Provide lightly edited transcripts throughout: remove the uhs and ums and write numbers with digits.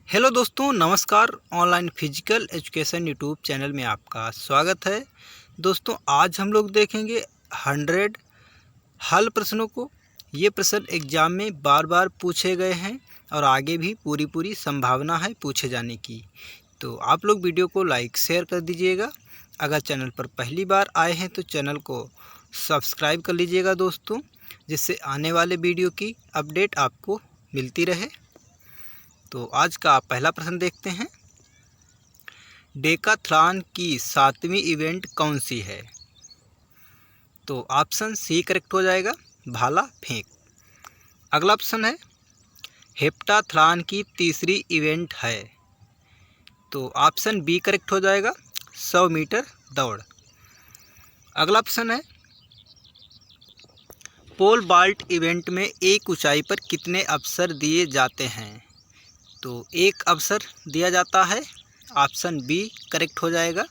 Hello दोस्तों, नमस्कार। Online physical education YouTube channel में आपका स्वागत है। दोस्तों, आज हम लोग देखेंगे 100 हल प्रश्नों को। ये प्रश्न एग्ज़ाम में बार बार पूछे गए हैं और आगे भी पूरी संभावना है पूछे जाने की। तो आप लोग वीडियो को लाइक शेयर कर दीजिएगा। अगर चैनल पर पहली बार आए हैं तो चैनल को सब्सक्राइब कर लीजिएगा दोस्तों, जिससे आने वाले वीडियो की अपडेट आपको मिलती रहे। तो आज का पहला प्रश्न देखते हैं। डेकाथलॉन की 7वीं इवेंट कौन सी है? तो ऑप्शन सी करेक्ट हो जाएगा, भाला फेंक। अगला ऑप्शन है हेप्टाथलॉन की तीसरी इवेंट है। तो ऑप्शन बी करेक्ट हो जाएगा, 100 मीटर दौड़। अगला ऑप्शन है पोल वॉल्ट इवेंट में एक ऊंचाई पर कितने अवसर दिए जाते हैं? तो एक अवसर दिया जाता है, ऑप्शन बी करेक्ट हो जाएगा।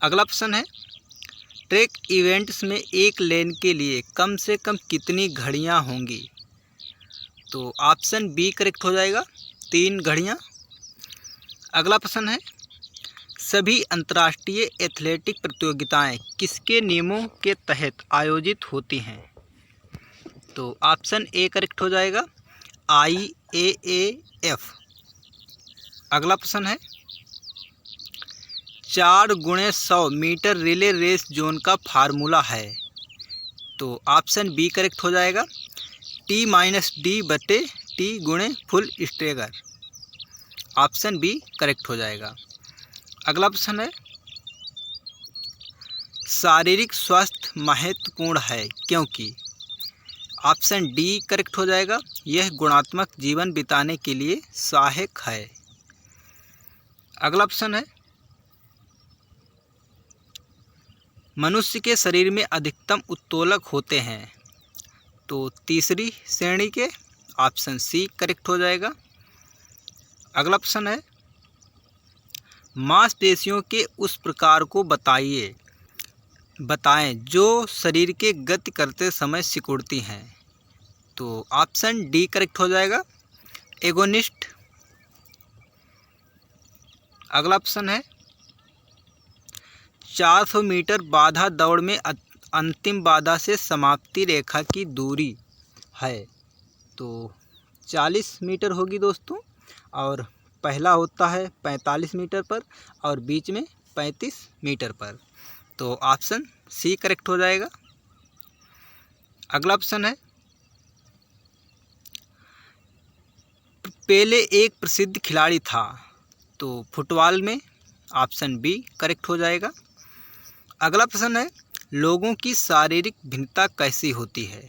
अगला ऑप्शन है ट्रैक इवेंट्स में एक लेन के लिए कम से कम कितनी घड़ियां होंगी? तो ऑप्शन बी करेक्ट हो जाएगा, 3 घड़ियां। अगला प्रश्न है सभी अंतर्राष्ट्रीय एथलेटिक प्रतियोगिताएं किसके नियमों के तहत आयोजित होती हैं? तो ऑप्शन ए करेक्ट हो जाएगा, IAAF। अगला प्रश्न है 4x100 metre relay race zone का फार्मूला है। तो ऑप्शन बी करेक्ट हो जाएगा, T-D/T गुणे full stagger. Option B correct हो जाएगा। अगला प्रश्न है शारीरिक स्वास्थ्य महत्वपूर्ण है क्योंकि? ऑप्शन डी करेक्ट हो जाएगा, यह गुणात्मक जीवन बिताने के लिए सहायक है। अगला ऑप्शन है मनुष्य के शरीर में अधिकतम उत्तोलक होते हैं। तो तीसरी श्रेणी के, ऑप्शन सी करेक्ट हो जाएगा। अगला ऑप्शन है मांसपेशियों के उस प्रकार को बताएं जो शरीर के गति करते समय सिकुड़ती हैं। तो ऑप्शन डी करेक्ट हो जाएगा, एगोनिस्ट। अगला ऑप्शन है 400 मीटर बाधा दौड़ में अंतिम बाधा से समाप्ति रेखा की दूरी है। तो 40 मीटर होगी दोस्तों, और पहला होता है 45 मीटर पर और बीच में 35 मीटर पर। तो ऑप्शन सी करेक्ट हो जाएगा। अगला ऑप्शन है पेले एक प्रसिद्ध खिलाड़ी था। तो फुटबॉल में, ऑप्शन बी करेक्ट हो जाएगा। अगला प्रश्न है लोगों की शारीरिक भिन्नता कैसी होती है?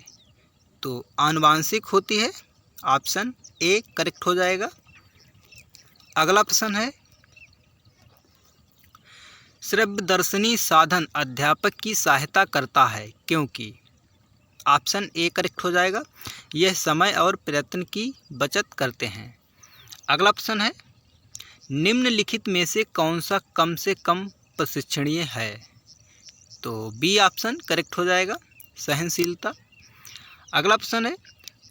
तो आनुवांशिक होती है, ऑप्शन ए करेक्ट हो जाएगा। अगला प्रश्न है श्रव्यदर्शनी साधन अध्यापक की सहायता करता है क्योंकि? ऑप्शन ए करेक्ट हो जाएगा, यह समय और प्रयत्न की बचत करते हैं। अगला ऑप्शन है निम्नलिखित में से कौन सा कम से कम प्रशिक्षणीय है? तो बी ऑप्शन करेक्ट हो जाएगा, सहनशीलता। अगला ऑप्शन है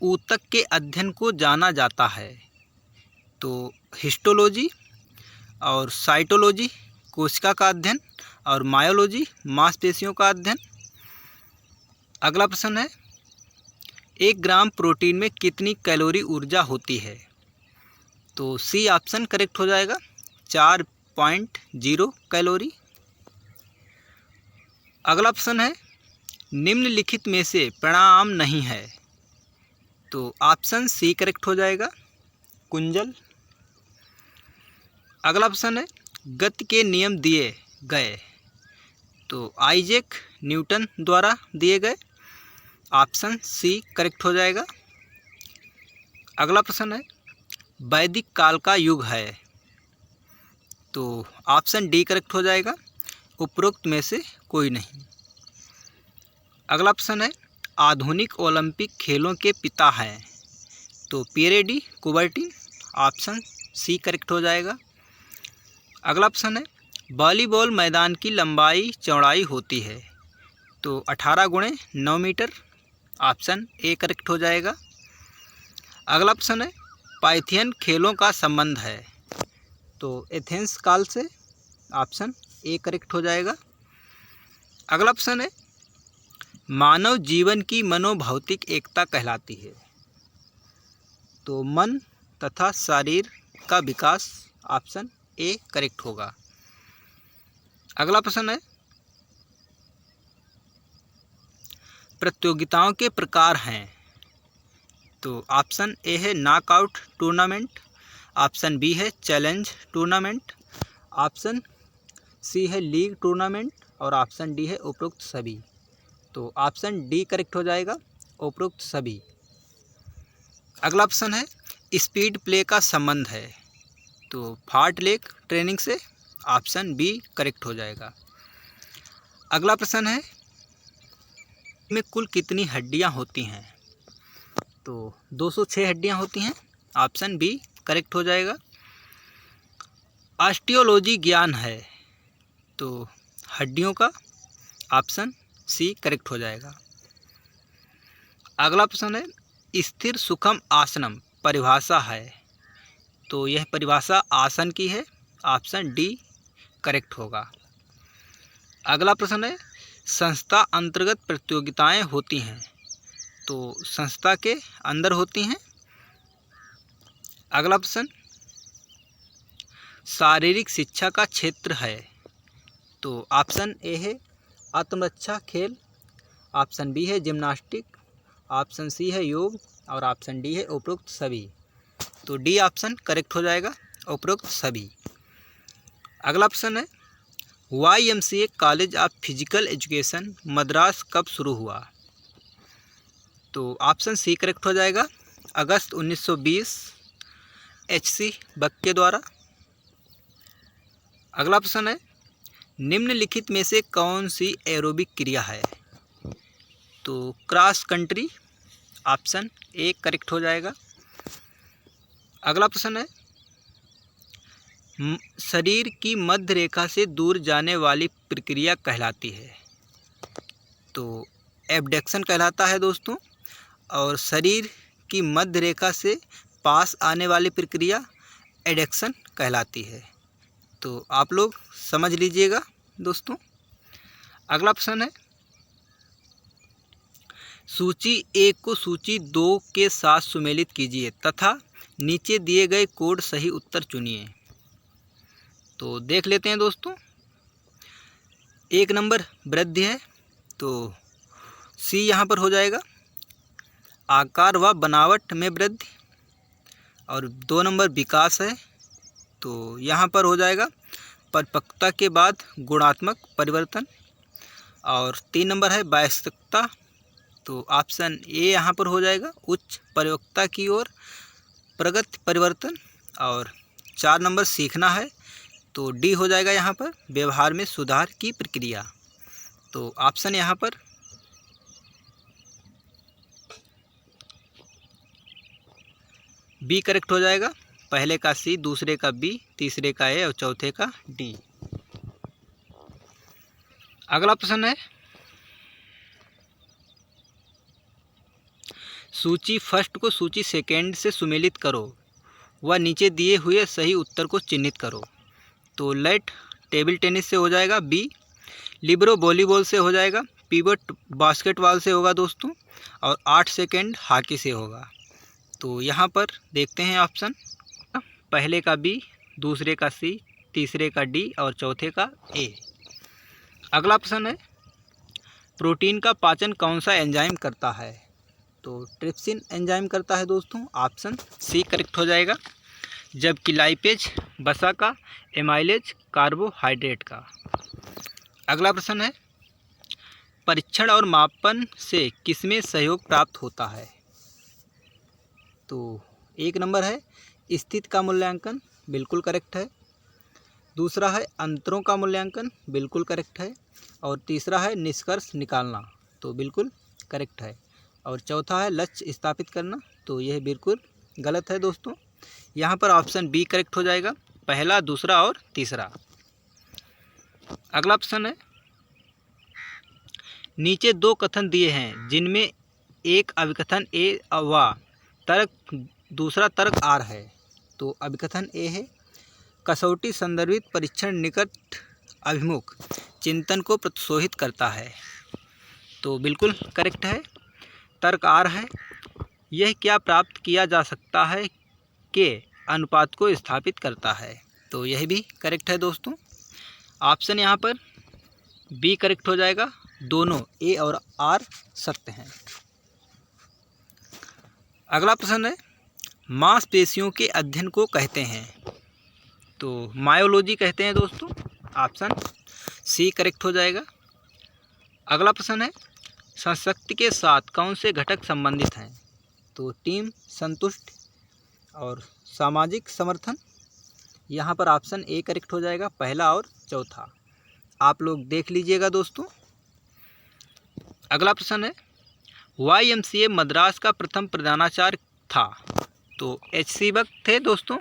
ऊतक के अध्ययन को जाना जाता है। तो हिस्टोलॉजी और साइटोलॉजी कोशिका का अध्ययन और मायोलॉजी मांसपेशियों का अध्ययन। अगला प्रश्न है 1 ग्राम प्रोटीन में कितनी कैलोरी ऊर्जा होती है? तो सी ऑप्शन करेक्ट हो जाएगा, 4.0 कैलोरी। अगला ऑप्शन है निम्नलिखित में से प्राणायाम नहीं है। तो ऑप्शन सी करेक्ट हो जाएगा, कुंजल। अगला ऑप्शन है गति के नियम दिए गए। तो आइजैक न्यूटन द्वारा दिए गए। ऑप्शन सी करेक्ट हो जाएगा। अगला प्रश्न है वैदिक काल का युग है। तो ऑप्शन डी करेक्ट हो जाएगा, उपरोक्त में से कोई नहीं। अगला ऑप्शन है आधुनिक ओलंपिक खेलों के पिता हैं। तो Pierre de Coubertin. Option C correct हो जाएगा। अगला ऑप्शन है वॉलीबॉल मैदान की लंबाई चौड़ाई होती है। तो 18x9 metre. Option A correct हो जाएगा। अगला ऑप्शन है पाइथियन खेलों का संबंध है? तो एथेंस काल से। ऑप्शन ए करेक्ट हो जाएगा। अगला प्रश्न है, मानव जीवन की मनोभौतिक एकता कहलाती है? तो मन तथा शरीर का विकास। ऑप्शन ए करेक्ट होगा। अगला प्रश्न है, प्रतियोगिताओं के प्रकार हैं? तो ऑप्शन ए है नॉकआउट टूर्नामेंट, ऑप्शन बी है चैलेंज टूर्नामेंट, ऑप्शन सी है लीग टूर्नामेंट और ऑप्शन डी है उपरोक्त सभी। तो ऑप्शन डी करेक्ट हो जाएगा, उपरोक्त सभी। अगला प्रश्न है, स्पीड प्ले का संबंध है? तो फार्टलेक ट्रेनिंग से। ऑप्शन बी करेक्ट हो जाएगा। अगला प्रश्न है, में कुल कितनी हड्डियां होती हैं? तो 206 हड्डियां होती हैं। ऑप्शन बी करेक्ट हो जाएगा। ऑस्टियोलॉजी ज्ञान है तो हड्डियों का। ऑप्शन सी करेक्ट हो जाएगा। अगला प्रश्न है, स्थिर सुखम आसनम परिभाषा है? तो यह परिभाषा आसन की है। ऑप्शन डी करेक्ट होगा। अगला प्रश्न है, संस्था अंतर्गत प्रतियोगिताएं होती हैं? तो संस्था के अंदर होती हैं। अगला प्रश्न, शारीरिक शिक्षा का क्षेत्र है? तो ऑप्शन ए है आत्मरक्षा खेल, ऑप्शन बी है जिम्नास्टिक, ऑप्शन सी है योग और ऑप्शन डी है उपरोक्त सभी। तो डी ऑप्शन करेक्ट हो जाएगा, उपरोक्त सभी। अगला प्रश्न है, YMCA college of physical education Madras कब शुरू हुआ? तो ऑप्शन सी करेक्ट हो जाएगा, अगस्त 1920 HC बक के द्वारा। अगला प्रश्न है, निम्नलिखित में से कौन सी एरोबिक क्रिया है? तो cross country. Option A correct हो जाएगा। अगला प्रश्न है, शरीर की मध्य रेखा से दूर जाने वाली प्रक्रिया कहलाती है? तो एब्डक्शन कहलाता है दोस्तों। और शरीर की मध्य रेखा से पास आने वाली प्रक्रिया एडक्शन कहलाती है। तो आप लोग समझ लीजिएगा दोस्तों। अगला प्रश्न है, सूची 1 को सूची 2 के साथ सुमेलित कीजिए तथा नीचे दिए गए कोड सही उत्तर चुनिए। तो देख लेते हैं दोस्तों। 1 नंबर वृद्धि है तो सी यहाँ पर हो जाएगा, आकार व बनावट में वृद्धि। और 2 नंबर विकास है तो यहाँ पर हो जाएगा परिपक्वता के बाद गुणात्मक परिवर्तन। और 3 नंबर है वयस्कता, तो ऑप्शन ए यहाँ पर हो जाएगा उच्च परिपक्वता की ओर प्रगति परिवर्तन। और 4 नंबर सीखना है तो डी हो जाएगा यहाँ पर व्यवहार में सुधार की प्रक्रिया। तो ऑप्शन यहाँ पर बी करेक्ट हो जाएगा, पहले का सी, दूसरे का बी, तीसरे का ए और चौथे का डी। अगला प्रश्न है, सूची फर्स्ट को सूची सेकेंड से सुमेलित करो व नीचे दिए हुए सही उत्तर को चिन्हित करो। तो लेट टेबल टेनिस से हो जाएगा बी, लिब्रो वॉलीबॉल से हो जाएगा, पिवट बास्केटबॉल से होगा दोस्तों, और 8 सेकेंड हॉकी से होगा। तो यहाँ पर देखते हैं ऑप्शन, पहले का बी, दूसरे का सी, तीसरे का डी और चौथे का ए। अगला प्रश्न है, प्रोटीन का पाचन कौन सा एंजाइम करता है? तो ट्रिप्सिन एंजाइम करता है दोस्तों। ऑप्शन सी करेक्ट हो जाएगा। जबकि लाइपेज वसा का, एमाइलेज कार्बोहाइड्रेट का। अगला प्रश्न है, परीक्षण और मापन से किसमें सहयोग प्राप्त होता है? तो 1 नंबर है स्थिति का मूल्यांकन, बिल्कुल करेक्ट है। दूसरा है अंतरों का मूल्यांकन, बिल्कुल करेक्ट है। और तीसरा है निष्कर्ष निकालना, तो बिल्कुल करेक्ट है। और चौथा है लक्ष्य स्थापित करना, तो यह बिल्कुल गलत है दोस्तों। यहाँ पर ऑप्शन बी करेक्ट हो जाएगा, पहला, दूसरा और तीसरा। अगला प्रश्न है, नीचे 2 कथन दिए हैं जिनमें एक अभिकथन ए व तर्क दूसरा तर्क आर है। तो अभिकथन ए है, कसौटी संदर्भित परीक्षण निकट अभिमुख चिंतन को प्रोत्साहित करता है। तो बिल्कुल करेक्ट है, तर्क आर है। यह क्या प्राप्त किया जा सकता है के अनुपात को स्थापित करता है। तो यह भी करेक्ट है दोस्तों। ऑप्शन यहाँ पर बी करेक्ट हो जाएगा, दोनों ए और आर सत्य हैं। अगला प्रश्न है, मांसपेशियों के अध्ययन को कहते हैं। तो मायोलॉजी कहते हैं दोस्तों। ऑप्शन सी करेक्ट हो जाएगा। अगला प्रश्न है, संशक्ति के साथ कौन से घटक संबंधित हैं। तो टीम संतुष्टि और सामाजिक समर्थन। यहाँ पर ऑप्शन ए करेक्ट हो जाएगा, पहला और चौथा। आप लोग देख लीजिएगा दोस्तों। अगला प्रश्न है, YMCA मद्रास का प्रथम प्रधानाचार्य था। तो HC बक थे दोस्तों।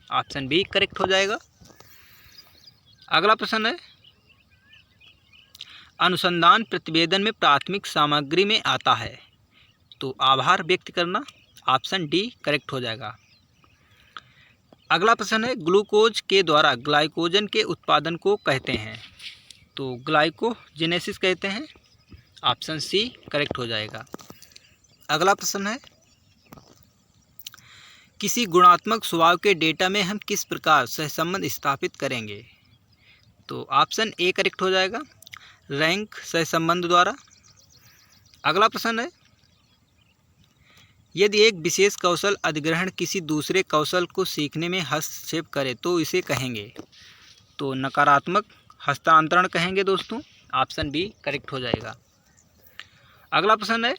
ऑप्शन बी करेक्ट हो जाएगा। अगला प्रश्न है, अनुसंधान प्रतिवेदन में प्राथमिक सामग्री में आता है। तो आभार व्यक्त करना। ऑप्शन डी करेक्ट हो जाएगा। अगला प्रश्न है, ग्लूकोज के द्वारा ग्लाइकोजन के उत्पादन को कहते हैं। तो ग्लाइकोजेनेसिस कहते हैं। ऑप्शन सी करेक्ट हो जाएगा। अगला प्रश्न है, किसी गुणात्मक स्वभाव के डेटा में हम किस प्रकार सहसंबंध स्थापित करेंगे। तो ऑप्शन ए करेक्ट हो जाएगा, रैंक सहसंबंध द्वारा। अगला प्रश्न है, यदि एक विशेष कौशल अधिग्रहण किसी दूसरे कौशल को सीखने में हस्तक्षेप करे तो इसे कहेंगे। तो नकारात्मक हस्तांतरण कहेंगे दोस्तों। ऑप्शन बी करेक्ट हो जाएगा। अगला प्रश्न है,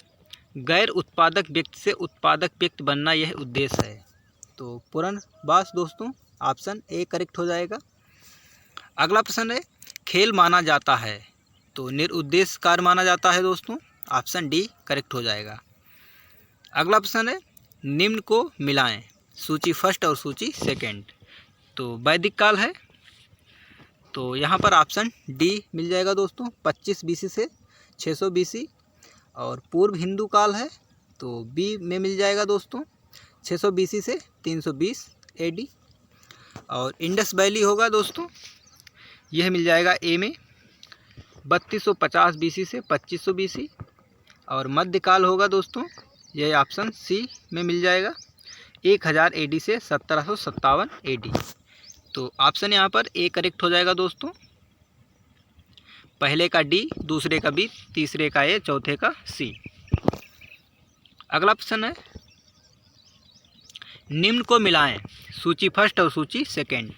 गैर उत्पादक व्यक्ति से उत्पादक व्यक्ति बनना यह उद्देश्य है। तो पुनर्वास दोस्तों। ऑप्शन ए करेक्ट हो जाएगा। अगला प्रश्न है, खेल माना जाता है। तो निरुद्देश्य कार्य माना जाता है दोस्तों। ऑप्शन डी करेक्ट हो जाएगा। अगला प्रश्न है, निम्न को मिलाएं, सूची फर्स्ट और सूची सेकंड। तो वैदिक काल है। तो यहाँ पर ऑप्शन डी मिल जाएगा दोस्तों, 25 BC से 600 BC। और पूर्व हिंदू काल है। तो बी में मिल जाएगा दोस्तों, 600 BC से 320 AD। और इंडस वैली होगा दोस्तों, यह मिल जाएगा ए में, 3250 BC से 2500 BC। और मध्यकाल होगा दोस्तों, यह ऑप्शन सी में मिल जाएगा, 1000 AD से 1757 AD। तो ऑप्शन यहाँ पर ए करेक्ट हो जाएगा दोस्तों। पहले का डी, दूसरे का बी, तीसरे का ए, चौथे का सी। अगला प्रश्न है, निम्न को मिलाएं, सूची फर्स्ट और सूची सेकंड।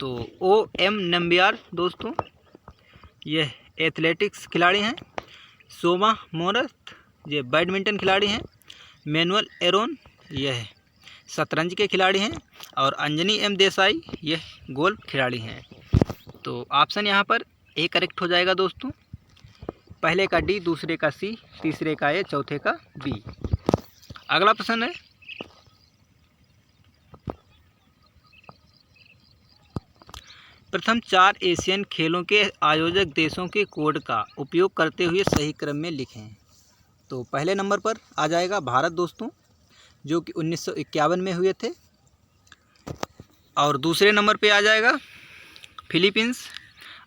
तो OM नंबियार दोस्तों, यह एथलेटिक्स खिलाड़ी हैं। सोमा मोरथ, ये बैडमिंटन खिलाड़ी हैं। मैनुअल एरोन, यह शतरंज के खिलाड़ी हैं। और अंजनी M देसाई, यह गोल्फ खिलाड़ी हैं। तो ऑप्शन यहाँ पर ए करेक्ट हो जाएगा दोस्तों। पहले का डी, दूसरे का सी, तीसरे का ए, चौथे का बी। अगला प्रश्न है, प्रथम 4 एशियन खेलों के आयोजक देशों के कोड का उपयोग करते हुए सही क्रम में लिखें। तो पहले नंबर पर आ जाएगा भारत दोस्तों, जो कि 1951 में हुए थे। और दूसरे नंबर पे आ जाएगा फिलीपींस।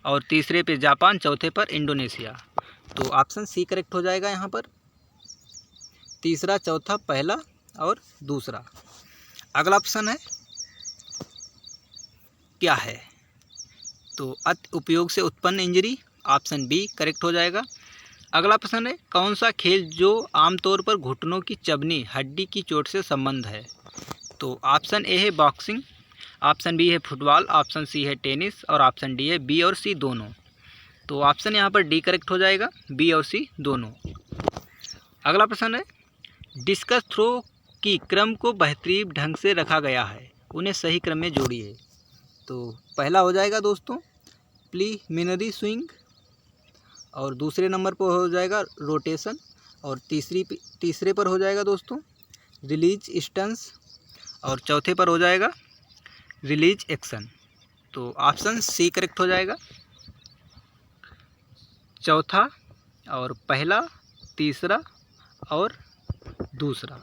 और तीसरे पे जापान, चौथे पर इंडोनेशिया। तो ऑप्शन सी करेक्ट हो जाएगा यहाँ पर, तीसरा, चौथा, पहला और दूसरा। अगला प्रश्न है, क्या है। तो अति उपयोग से उत्पन्न इंजरी। ऑप्शन बी करेक्ट हो जाएगा। अगला प्रश्न है, कौन सा खेल जो आमतौर पर घुटनों की चबनी हड्डी की चोट से संबंध है। तो ऑप्शन ए है बॉक्सिंग, ऑप्शन बी है फुटबॉल, ऑप्शन सी है टेनिस और ऑप्शन डी है बी और सी दोनों। तो ऑप्शन यहाँ पर डी करेक्ट हो जाएगा, बी और सी दोनों। अगला प्रश्न है, डिस्कस थ्रो की क्रम को बेहतरीन ढंग से रखा गया है, उन्हें सही क्रम में जोड़िए। तो पहला हो जाएगा दोस्तों प्रीलिमिनरी स्विंग। और दूसरे नंबर पर हो जाएगा रोटेशन। और तीसरे पर हो जाएगा दोस्तों रिलीज स्टंस। और चौथे पर हो जाएगा रिलीज एक्शन। तो ऑप्शन सी करेक्ट हो जाएगा, चौथा और पहला, तीसरा और दूसरा।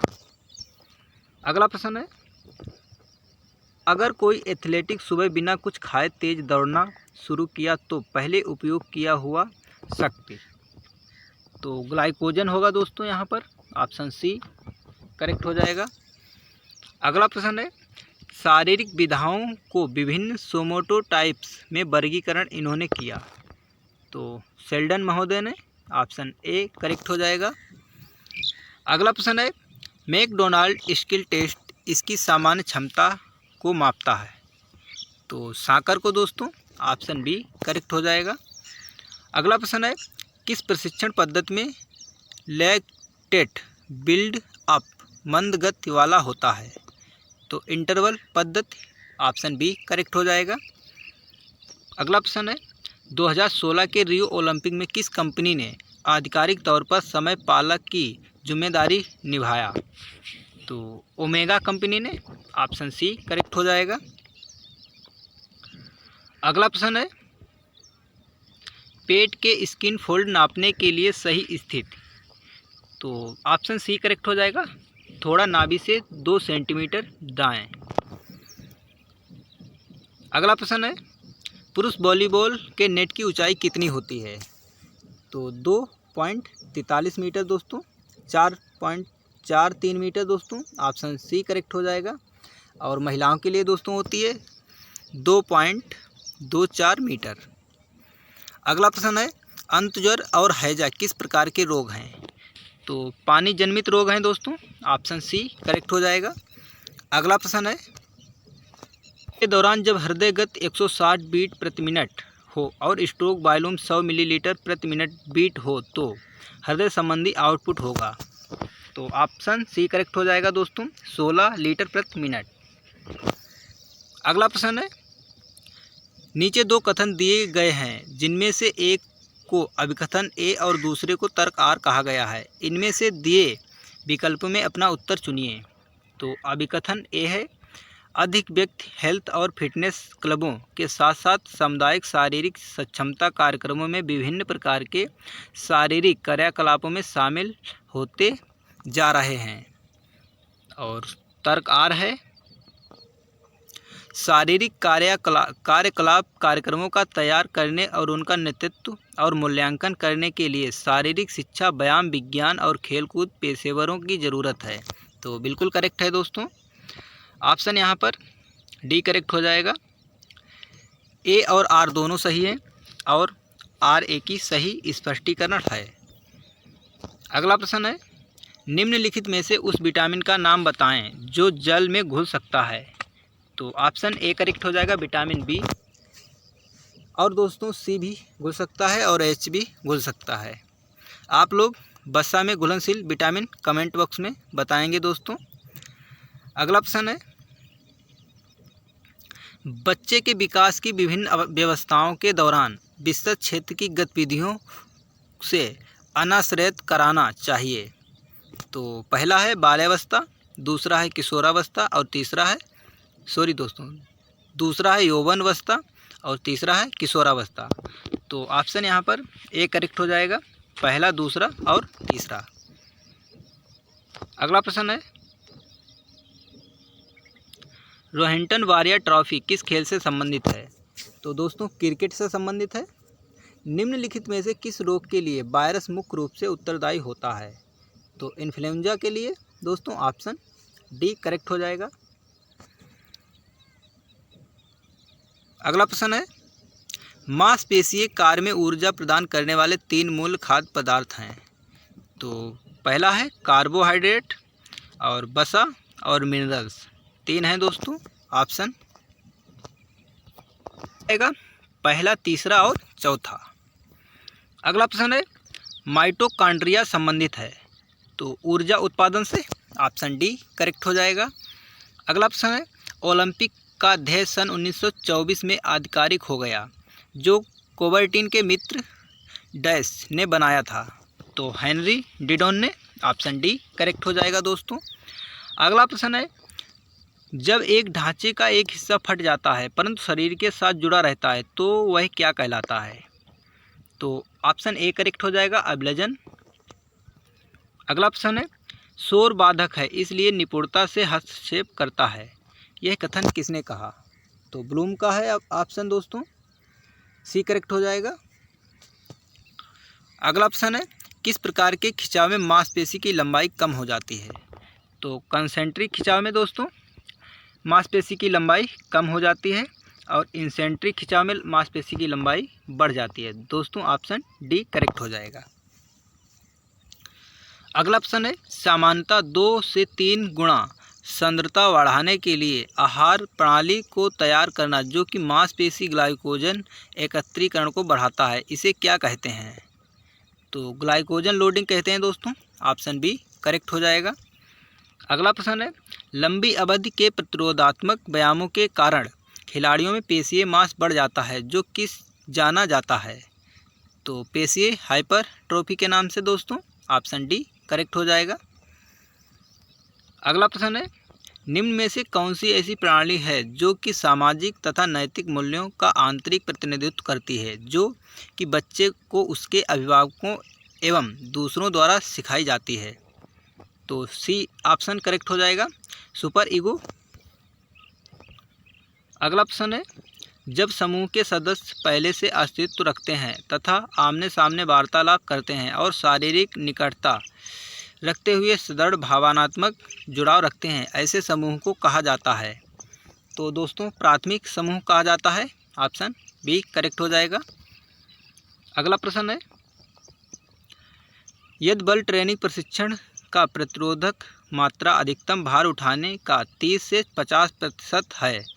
अगला प्रश्न है, अगर कोई एथलेटिक सुबह बिना कुछ खाए तेज दौड़ना शुरू किया तो पहले उपयोग किया हुआ शक्ति, तो ग्लाइकोजन होगा दोस्तों यहाँ पर, ऑप्शन सी करेक्ट हो जाएगा। अगला प्रश्न है, शारीरिक विधाओं को विभिन्न सोमोटोटाइप्स में वर्गीकरण इन्होंने किया, तो शेल्डन महोदय ने, ऑप्शन ए करेक्ट हो जाएगा। अगला प्रश्न है, मैकडोनाल्ड स्किल टेस्ट इसकी सामान्य क्षमता को मापता है, तो साकर को दोस्तों, ऑप्शन बी करेक्ट हो जाएगा। अगला प्रश्न है, किस प्रशिक्षण पद्धति में लैक्टेट बिल्ड अप मंद गति वाला होता है, तो इंटरवल पद्धति, ऑप्शन बी करेक्ट हो जाएगा। अगला प्रश्न है, 2016 के रियो ओलंपिक में किस कंपनी ने आधिकारिक तौर पर समय पालक की जिम्मेदारी निभाया, तो ओमेगा कंपनी ने, ऑप्शन सी करेक्ट हो जाएगा। अगला प्रश्न है, पेट के स्किन फोल्ड नापने के लिए सही स्थिति, तो ऑप्शन सी करेक्ट हो जाएगा, थोड़ा नाभि से 2 सेंटीमीटर दाएं। अगला प्रश्न है, पुरुष वॉलीबॉल के नेट की ऊंचाई कितनी होती है, तो 2.43 मीटर दोस्तों, 4.43 मीटर दोस्तों, ऑप्शन सी करेक्ट हो जाएगा। और महिलाओं के लिए दोस्तों होती है 2.24 मीटर। अगला प्रश्न है, अंतज्वर और हैजा किस प्रकार के रोग हैं, तो पानी जन्मित रोग हैं दोस्तों, ऑप्शन सी करेक्ट हो जाएगा। अगला प्रश्न है, के दौरान जब हृदय गति 160 बीट प्रति मिनट हो और स्ट्रोक वॉल्यूम 100 मिलीलीटर प्रति मिनट बीट हो तो हृदय संबंधी आउटपुट होगा, तो ऑप्शन सी करेक्ट हो जाएगा दोस्तों, 16 लीटर प्रति मिनट। अगला प्रश्न है, नीचे 2 कथन दिए गए हैं जिनमें से एक को अभिकथन ए और दूसरे को तर्क आर कहा गया है, इनमें से दिए विकल्प में अपना उत्तर चुनिए, तो अभिकथन ए है, अधिक व्यक्ति हेल्थ और फिटनेस क्लबों के साथ साथ सामुदायिक शारीरिक सक्षमता कार्यक्रमों में विभिन्न प्रकार के शारीरिक क्रियाकलापों में शामिल होते जा रहे हैं। और तर्क आर है, शारीरिक कार्यकलाप कार्यक्रमों का तैयार करने और उनका नेतृत्व और मूल्यांकन करने के लिए शारीरिक शिक्षा, व्यायाम विज्ञान और खेलकूद पेशेवरों की ज़रूरत है, तो बिल्कुल करेक्ट है दोस्तों, ऑप्शन यहाँ पर डी करेक्ट हो जाएगा। ए और आर दोनों सही हैं और आर ए की सही स्पष्टीकरण है। अगला प्रश्न है, निम्नलिखित में से उस विटामिन का नाम बताएं जो जल में घुल सकता है, तो ऑप्शन ए करेक्ट हो जाएगा, विटामिन बी, और दोस्तों सी भी घुल सकता है और एच भी घुल सकता है। आप लोग वसा में घुलनशील विटामिन कमेंट बॉक्स में बताएंगे दोस्तों। अगला प्रश्न है, बच्चे के विकास की विभिन्न व्यवस्थाओं के दौरान विस्तृत क्षेत्र की गतिविधियों से अनाश्रयत कराना चाहिए, तो पहला है बाल्यावस्था, दूसरा है किशोरावस्था और दूसरा है यौवनावस्था और तीसरा है किशोरावस्था, तो ऑप्शन यहाँ पर ए करेक्ट हो जाएगा, पहला, दूसरा और तीसरा। अगला प्रश्न है, रोहिंटन वारियर ट्रॉफी किस खेल से संबंधित है, तो दोस्तों क्रिकेट से संबंधित है। निम्नलिखित में से किस रोग के लिए वायरस मुख्य रूप से उत्तरदायी होता है, तो इन्फ्लुएंजा के लिए दोस्तों, ऑप्शन डी करेक्ट हो जाएगा। अगला प्रश्न है, मांसपेशीय कार्य में ऊर्जा प्रदान करने वाले 3 मूल खाद्य पदार्थ हैं, तो पहला है कार्बोहाइड्रेट और वसा और मिनरल्स, 3 हैं दोस्तों, ऑप्शन आएगा पहला, तीसरा और चौथा। अगला प्रश्न है, माइटोकॉन्ड्रिया संबंधित है, तो ऊर्जा उत्पादन से, ऑप्शन डी करेक्ट हो जाएगा। अगला प्रश्न है, ओलंपिक का ध्येय सन 1924 में आधिकारिक हो गया जो कोबर्टिन के मित्र डैश ने बनाया था, तो हेनरी डिडॉन ने, ऑप्शन डी करेक्ट हो जाएगा दोस्तों। अगला प्रश्न है, जब एक ढांचे का एक हिस्सा फट जाता है परंतु शरीर के साथ जुड़ा रहता है तो वह क्या कहलाता है, तो ऑप्शन ए करेक्ट हो जाएगा, अब्लेजन। अगला प्रश्न है, शोर बाधक है इसलिए निपुणता से हस्तक्षेप करता है। यह कथन किसने कहा? तो ब्लूम का है ऑप्शन दोस्तों, सी करेक्ट हो जाएगा। अगला ऑप्शन है, किस प्रकार के खिंचाव में मांसपेशी की लंबाई कम हो जाती है? तो कंसेंट्रिक खिंचाव में दोस्तों मांसपेशी की लंबाई कम हो जाती है और इंसेंट्रिक खिंचाव में मांसपेशी की लंबाई बढ़ जाती है। दोस्तों ऑप्शन डी करेक्ट हो जाएगा। अगला ऑप्शन है, सामान्यतः 2 से 3 गुणा सांद्रता बढ़ाने के लिए आहार प्रणाली को तैयार करना जो कि मांसपेशी ग्लाइकोजन एकत्रीकरण को बढ़ाता है, इसे क्या कहते हैं? तो ग्लाइकोजन लोडिंग कहते हैं दोस्तों। ऑप्शन बी करेक्ट हो जाएगा। अगला प्रश्न है, लंबी अवधि के प्रतिरोधात्मक व्यायामों के कारण खिलाड़ियों में पेशीय मांस बढ़ जाता है जो किस जाना जाता है? तो पेशीय हाइपरट्रोफी के नाम से दोस्तों। ऑप्शन डी करेक्ट हो जाएगा। अगला प्रश्न है, निम्न में से कौन सी ऐसी प्रणाली है जो कि सामाजिक तथा नैतिक मूल्यों का आंतरिक प्रतिनिधित्व करती है जो कि बच्चे को उसके अभिभावकों एवं दूसरों द्वारा सिखाई जाती है? तो सी ऑप्शन करेक्ट हो जाएगा, सुपर ईगो। अगला प्रश्न है, जब समूह के सदस्य पहले से अस्तित्व रखते हैं तथा आमने सामने वार्तालाप करते हैं और शारीरिक निकटता रखते हुए सुदृढ़ भावनात्मक जुड़ाव रखते हैं, ऐसे समूह को कहा जाता है? तो दोस्तों प्राथमिक समूह कहा जाता है। ऑप्शन बी करेक्ट हो जाएगा। अगला प्रश्न है, यदि बल ट्रेनिंग प्रशिक्षण का प्रतिरोधक मात्रा अधिकतम भार उठाने का 30 से 50%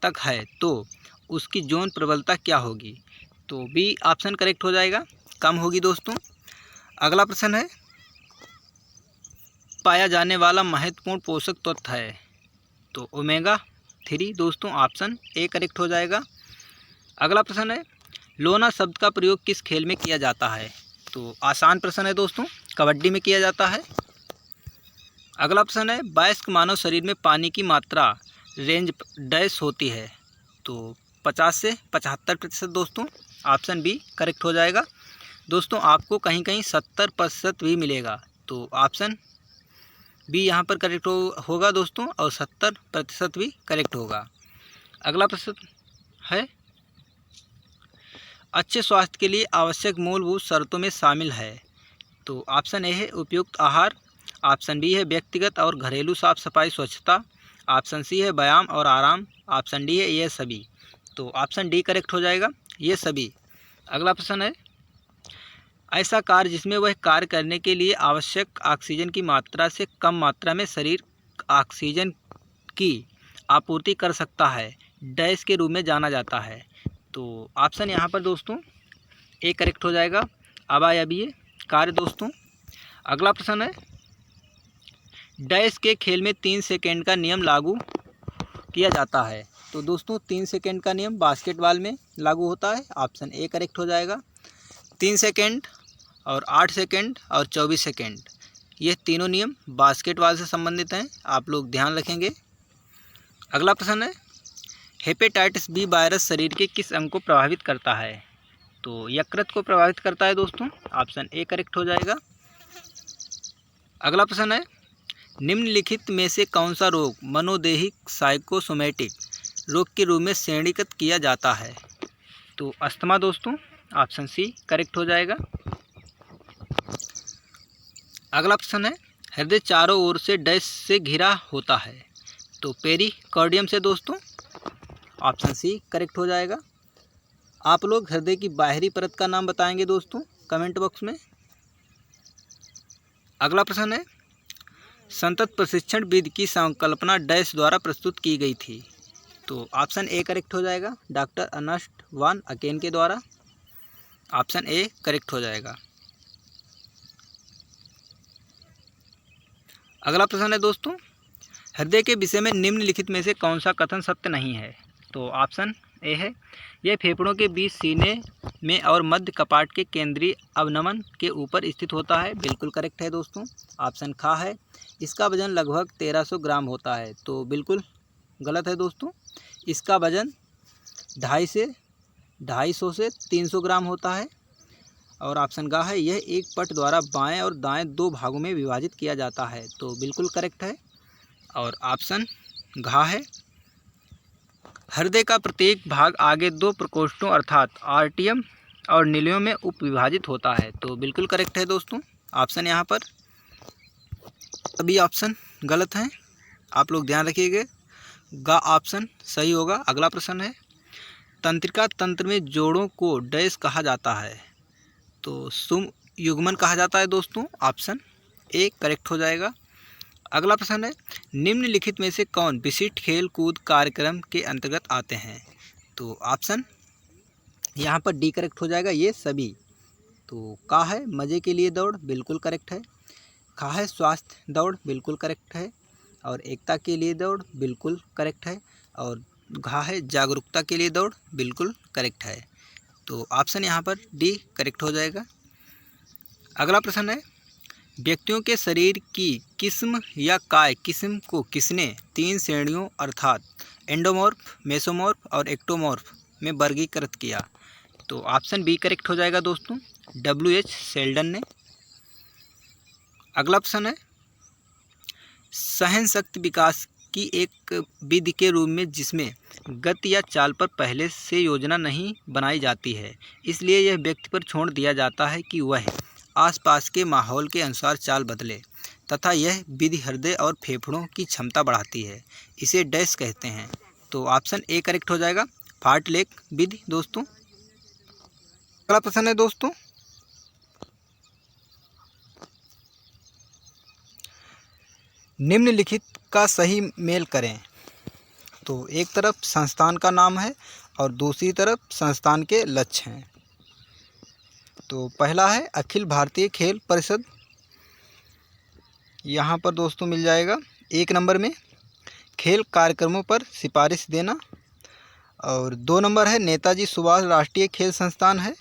तक है तो उसकी जोन प्रबलता क्या होगी? तो बी ऑप्शन करेक्ट हो जाएगा, कम होगी दोस्तों। अगला प्रश्न है, पाया जाने वाला महत्वपूर्ण पोषक तत्व है? तो ओमेगा 3 दोस्तों। ऑप्शन ए करेक्ट हो जाएगा। अगला प्रश्न है, लोना शब्द का प्रयोग किस खेल में किया जाता है? तो आसान प्रश्न है दोस्तों, कबड्डी में किया जाता है। अगला प्रश्न है, वयस्क मानव शरीर में पानी की मात्रा रेंज डैश होती है? तो 50 से 75% दोस्तों। ऑप्शन बी करेक्ट हो जाएगा। दोस्तों आपको कहीं कहीं 70% भी मिलेगा, तो ऑप्शन बी यहाँ पर करेक्ट होगा दोस्तों, और 70% भी करेक्ट होगा। अगला प्रश्न है, अच्छे स्वास्थ्य के लिए आवश्यक मूलभूत शर्तों में शामिल है? तो ऑप्शन ए है उपयुक्त आहार, ऑप्शन बी है व्यक्तिगत और घरेलू साफ सफाई स्वच्छता, ऑप्शन सी है व्यायाम और आराम, ऑप्शन डी है ये सभी। तो ऑप्शन डी करेक्ट हो जाएगा, ये सभी। अगला प्रश्न है, ऐसा कार्य जिसमें वह कार्य करने के लिए आवश्यक ऑक्सीजन की मात्रा से कम मात्रा में शरीर ऑक्सीजन की आपूर्ति कर सकता है, डैश के रूप में जाना जाता है? तो ऑप्शन यहाँ पर दोस्तों ए करेक्ट हो जाएगा, अवायवीय कार्य दोस्तों। अगला प्रश्न है, डैश के खेल में 3 सेकेंड का नियम लागू किया जाता है? तो दोस्तों 3 सेकेंड का नियम बास्केटबॉल में लागू होता है। ऑप्शन ए करेक्ट हो जाएगा। 3 सेकेंड और 8 सेकेंड और 24 सेकेंड, ये तीनों नियम बास्केटबॉल से संबंधित हैं, आप लोग ध्यान रखेंगे। अगला प्रश्न है, हेपेटाइटिस बी वायरस शरीर के किस अंग को प्रभावित करता है? तो यकृत को प्रभावित करता है दोस्तों। ऑप्शन ए करेक्ट हो जाएगा। अगला प्रश्न है, निम्नलिखित में से कौन सा रोग मनोदेहिक साइकोसोमेटिक रोग के रूप में श्रेणीगत किया जाता है? तो अस्थमा दोस्तों। ऑप्शन सी करेक्ट हो जाएगा। अगला प्रश्न है, हृदय चारों ओर से डैश से घिरा होता है? तो पेरिकार्डियम से दोस्तों। ऑप्शन सी करेक्ट हो जाएगा। आप लोग हृदय की बाहरी परत का नाम बताएंगे दोस्तों कमेंट बॉक्स में। अगला प्रश्न है, संतत प्रशिक्षण विधि की संकल्पना डैश द्वारा प्रस्तुत की गई थी? तो ऑप्शन ए करेक्ट हो जाएगा, डॉक्टर अर्नेस्ट वान अकेन के द्वारा। ऑप्शन ए करेक्ट हो जाएगा। अगला प्रश्न है दोस्तों, हृदय के विषय में निम्नलिखित में से कौन सा कथन सत्य नहीं है? तो ऑप्शन ए है, यह फेफड़ों के बीच सीने में और मध्य कपाट के केंद्रीय अवनमन के ऊपर स्थित होता है। बिल्कुल करेक्ट है दोस्तों। ऑप्शन खा है, इसका वजन लगभग 1300 ग्राम होता है। तो बिल्कुल गलत है दोस्तों, इसका वजन 250 से 300 ग्राम होता है। और ऑप्शन ग है यह एक पट द्वारा बाएं और दाएं दो भागों में विभाजित किया जाता है, तो बिल्कुल करेक्ट है। और ऑप्शन घ है हृदय का प्रत्येक भाग आगे दो प्रकोष्ठों अर्थात आर्टियम और नीलियों में उप विभाजित होता है, तो बिल्कुल करेक्ट है दोस्तों। ऑप्शन यहाँ पर सभी ऑप्शन गलत हैं, आप लोग ध्यान रखिएगा। गा ऑप्शन सही होगा। अगला प्रश्न है तंत्रिका तंत्र में जोड़ों को डैश कहा जाता है, तो सुम युग्मन कहा जाता है दोस्तों। ऑप्शन ए करेक्ट हो जाएगा। अगला प्रश्न है निम्नलिखित में से कौन विशिष्ट खेल कूद कार्यक्रम के अंतर्गत आते हैं, तो ऑप्शन यहाँ पर डी करेक्ट हो जाएगा, ये सभी। तो का है मज़े के लिए दौड़, बिल्कुल करेक्ट है। खा है स्वास्थ्य दौड़, बिल्कुल करेक्ट है। और एकता के लिए दौड़, बिल्कुल करेक्ट है। और घा है जागरूकता के लिए दौड़, बिल्कुल करेक्ट है। तो ऑप्शन यहाँ पर डी करेक्ट हो जाएगा। अगला प्रश्न है व्यक्तियों के शरीर की किस्म या काय किस्म को किसने 3 श्रेणियों अर्थात एंडोमॉर्फ, मेसोमॉर्फ और एक्टोमॉर्फ में वर्गीकृत किया, तो ऑप्शन बी करेक्ट हो जाएगा दोस्तों, WH शेल्डन ने। अगला प्रश्न है सहन शक्ति विकास की एक विधि के रूप में जिसमें गति या चाल पर पहले से योजना नहीं बनाई जाती है, इसलिए यह व्यक्ति पर छोड़ दिया जाता है कि वह आसपास के माहौल के अनुसार चाल बदले, तथा यह विधि हृदय और फेफड़ों की क्षमता बढ़ाती है, इसे डैश कहते हैं, तो ऑप्शन ए करेक्ट हो जाएगा, फार्टलेक विधि दोस्तों। अगला प्रश्न है दोस्तों निम्नलिखित का सही मेल करें, तो एक तरफ संस्थान का नाम है और दूसरी तरफ संस्थान के लक्ष्य हैं। तो पहला है अखिल भारतीय खेल परिषद, यहाँ पर दोस्तों मिल जाएगा 1 नंबर में खेल कार्यक्रमों पर सिफारिश देना। और 2 नंबर है नेताजी सुभाष राष्ट्रीय खेल संस्थान है,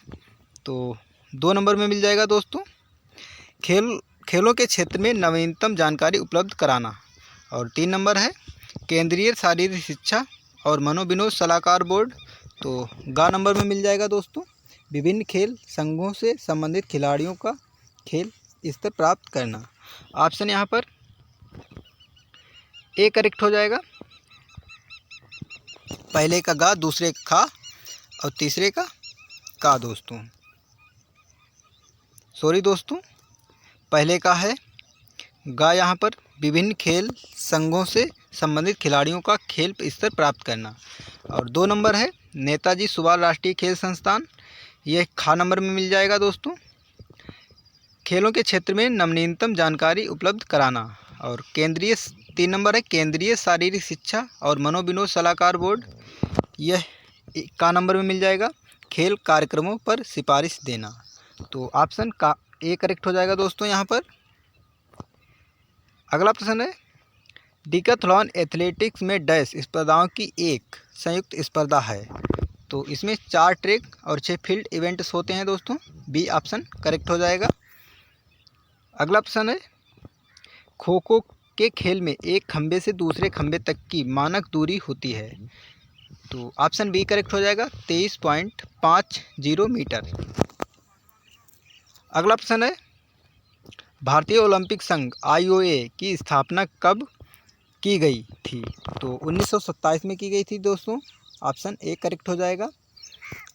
तो 2 नंबर में मिल जाएगा दोस्तों खेलों के क्षेत्र में नवीनतम जानकारी उपलब्ध कराना। और 3 नंबर है केंद्रीय शारीरिक शिक्षा और मनोविनोद सलाहकार बोर्ड, तो गा नंबर में मिल जाएगा दोस्तों विभिन्न खेल संघों से संबंधित खिलाड़ियों का खेल स्तर प्राप्त करना। ऑप्शन यहाँ पर ए करेक्ट हो जाएगा, पहले का गा, दूसरे का खा और तीसरे का दोस्तों। सॉरी दोस्तों, पहले का है गा, यहाँ पर विभिन्न खेल संघों से संबंधित खिलाड़ियों का खेल स्तर प्राप्त करना। और 2 नंबर है नेताजी सुभाष राष्ट्रीय खेल संस्थान, यह खा नंबर में मिल जाएगा दोस्तों खेलों के क्षेत्र में नवीनतम जानकारी उपलब्ध कराना। और 3 नंबर है केंद्रीय शारीरिक शिक्षा और मनोविनोद सलाहकार बोर्ड, यह का नंबर में मिल जाएगा खेल कार्यक्रमों पर सिफारिश देना, तो ऑप्शन का ए करेक्ट हो जाएगा दोस्तों यहाँ पर। अगला प्रश्न है डिकैथलॉन एथलेटिक्स में डैश स्पर्धाओं की एक संयुक्त स्पर्धा है, तो इसमें 4 ट्रैक और 6 फील्ड इवेंट्स होते हैं दोस्तों, बी ऑप्शन करेक्ट हो जाएगा। अगला प्रश्न है खो खो के खेल में एक खंबे से दूसरे खंबे तक की मानक दूरी होती है, तो ऑप्शन बी करेक्ट हो जाएगा 23.50 मीटर। अगला प्रश्न है भारतीय ओलंपिक संघ IOA की स्थापना कब की गई थी, तो 1927 में की गई थी दोस्तों, ऑप्शन ए करेक्ट हो जाएगा।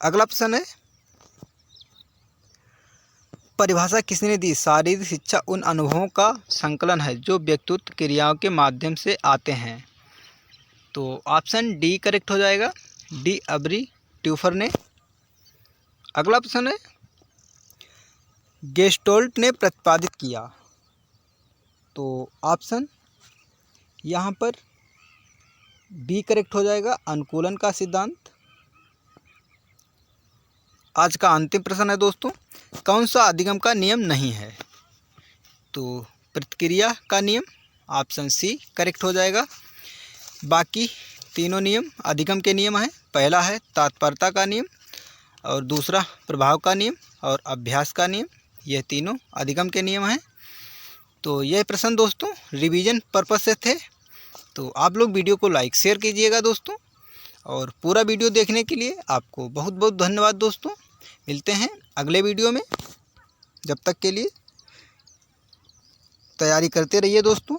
अगला प्रश्न है परिभाषा किसने दी, शारीरिक शिक्षा उन अनुभवों का संकलन है जो व्यक्तित्व क्रियाओं के माध्यम से आते हैं, तो ऑप्शन डी करेक्ट हो जाएगा, डी अब्री ट्यूफर ने। अगला प्रश्न है गेस्टोल्ट ने प्रतिपादित किया, तो ऑप्शन यहाँ पर बी करेक्ट हो जाएगा, अनुकूलन का सिद्धांत। आज का अंतिम प्रश्न है दोस्तों कौन सा अधिगम का नियम नहीं है, तो प्रतिक्रिया का नियम, ऑप्शन सी करेक्ट हो जाएगा। बाकी तीनों नियम अधिगम के नियम हैं, पहला है तत्परता का नियम और दूसरा प्रभाव का नियम और अभ्यास का नियम, यह तीनों अधिगम के नियम हैं। तो यह प्रश्न दोस्तों रिवीजन पर्पस से थे, तो आप लोग वीडियो को लाइक शेयर कीजिएगा दोस्तों, और पूरा वीडियो देखने के लिए आपको बहुत बहुत धन्यवाद दोस्तों। मिलते हैं अगले वीडियो में। जब तक के लिए तैयारी करते रहिए दोस्तों।